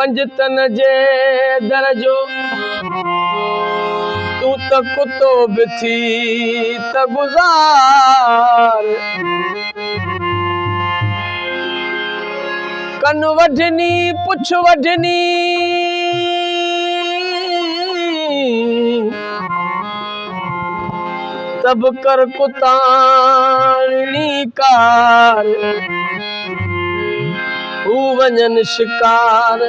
पंजतन जे दरजो तू त कुतो बि थी त गुज़ार कन वढनी पुछ वढनी तब कर कुताणी कार हू वञन शिकार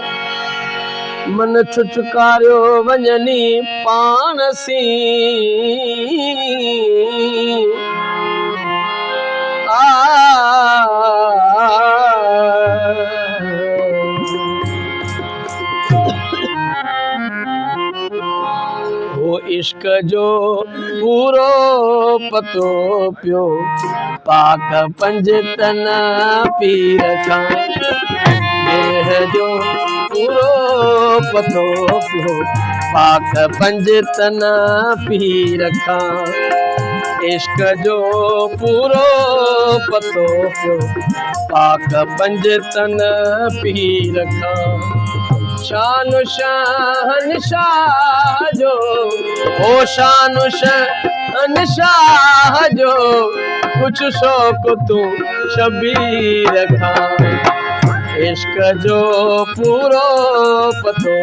मन छुटकारियो वञनी पाण सी वो इश्क जो पूरो पतो पियो पाक पंजतन पीर खां देह जो पूरो पतो पियो पाक पंजतन पीर खां इश्क जो पूरो पतो पियो पाक पंजतन पीर खां शान शहंशाह जो ओ शान शहंशाह जो कुछ शौक तू शबीर खां इश्क जो पूरो पतो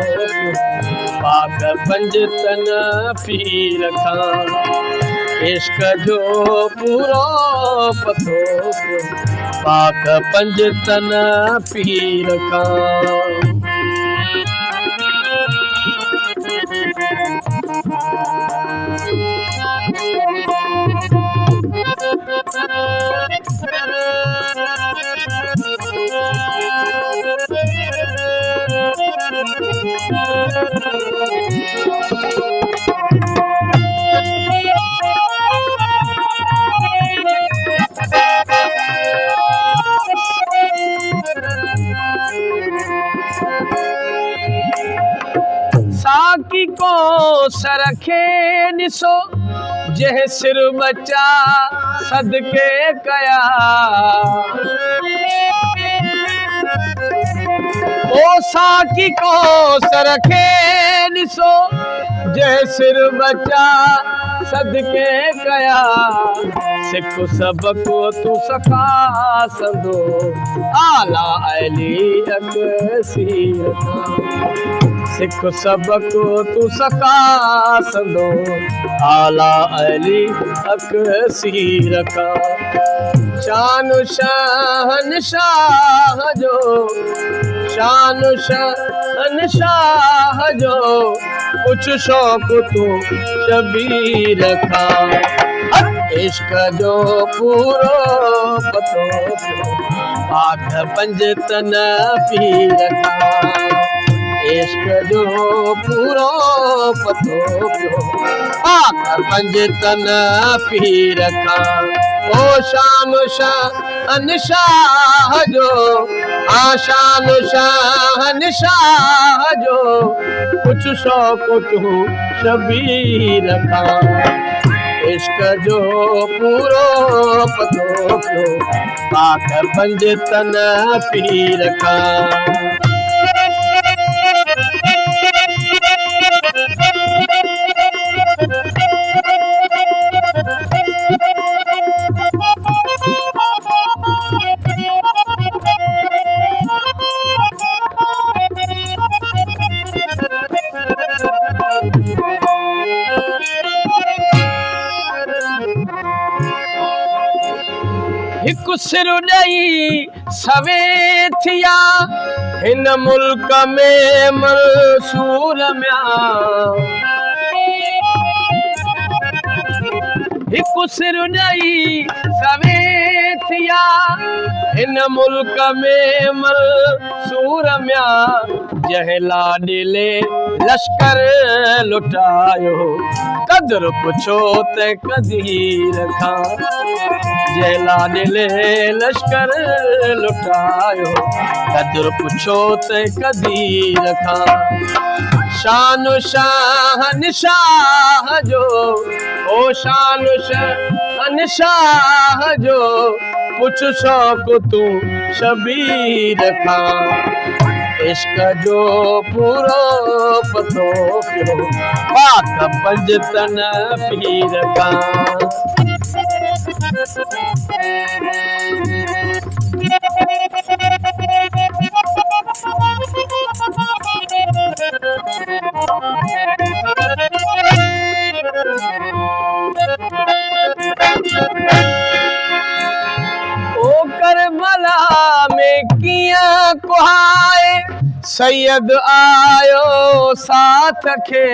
पाक पंजतन पीर खां इश्क जो पूरो पतो पाक पंजतन पीर खां साकी को सरखे ॾिसो जह सिर बचा सदके कया ओ साकी को सरखे ॾिसो जह सिर बचा सदके कया सिख सबक तू सखा संदो आला अली अकसीर सिख सबक तू सखा संदो आला अली अकसीर का शान शहंशाह जो शान शहंशाह जो कुछ शौक तू शबीर खां इश्क जो पूरो पतो पाक पंजतन पीर खां इश्क जो पूरो पतो पाक पंजतन पीर खां ओ शान शहंशाह जो आशान शहंशाह जो कुछ शौक तू शबीर खां इश्क जो पूरो पतो पाक पंजतन पीर खां हिक सिर ॾई सवे थिया हिन मुल्क में मंसूर मियां हिक सिर ॾई सवे थिया हिन मुल्क में मंसूर मियां जंहिं लाॾिले लश्कर लुटायो कदर पुछो त कदीर खां जंहिं लाॾिले लश्कर लुटायो कदर पुछो त कदीर खां शान शहंशाह जो ओ शान शहंशाह जो पुछ शौक तू शबीर खां इश्क जो पूरो पतो पियो पाक पंज तन पीर का ओ करबला में किया कुहाए सैयद आयो साथ खे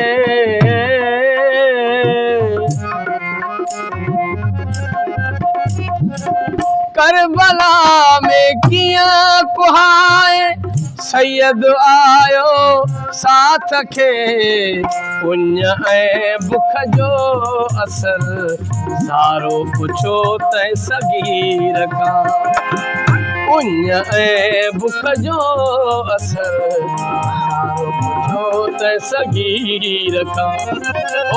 करबला में किया कुहाए सैयद आयो साथ खे पुण्य ऐं बुख जो असर सारो पुछो तै सगीर खां पुण्य ऐं बुख जो असर सारो पुछो तै सगीर खां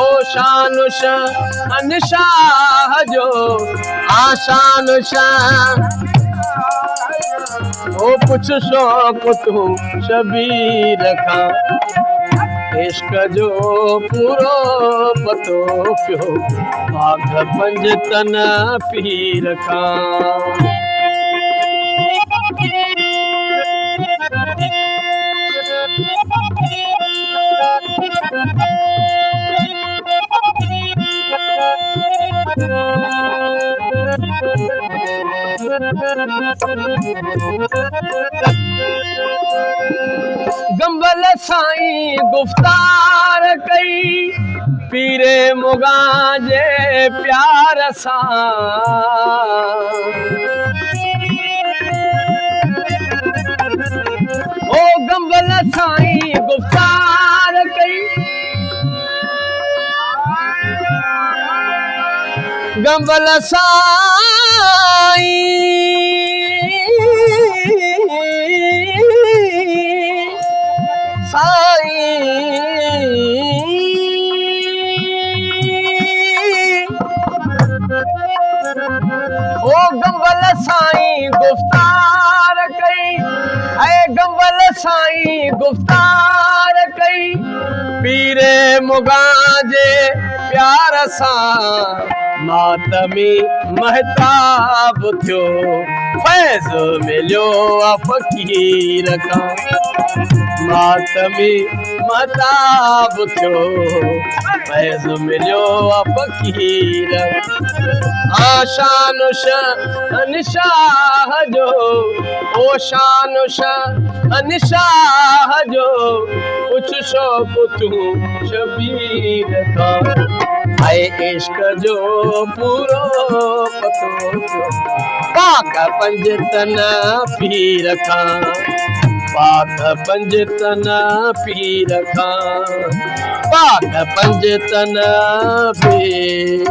ओ शान शान शाह जो आशान शाह ओ पुछ शौक़ तू शबीर खां इश्क जो पूरो पतो पियो पाक पंज तन पीर खां गंबल साईं गुफ्तार कई पीरे मुगा जे प्यार सां ओ गंबल साईं गुफ्तार कई गंबल साईं ओ गंबल साईं गुफ्तार कई है गंबल साईं गुफ्तार कई पीरे मुगा जे प्यार सां मातमी महताब थियो फैज़ मिलियो फ़कीर खां मातमी महताब थियो फैज़ मिलियो फ़कीर आशान शान शाह जो ओ शान शान शाह जो कुछ शौक़ तू शबीर खां आए इश्क जो पूरो पतो पाक पंज तन पीर खां पाक पंज तन पीर खां पाक पंज तन पीर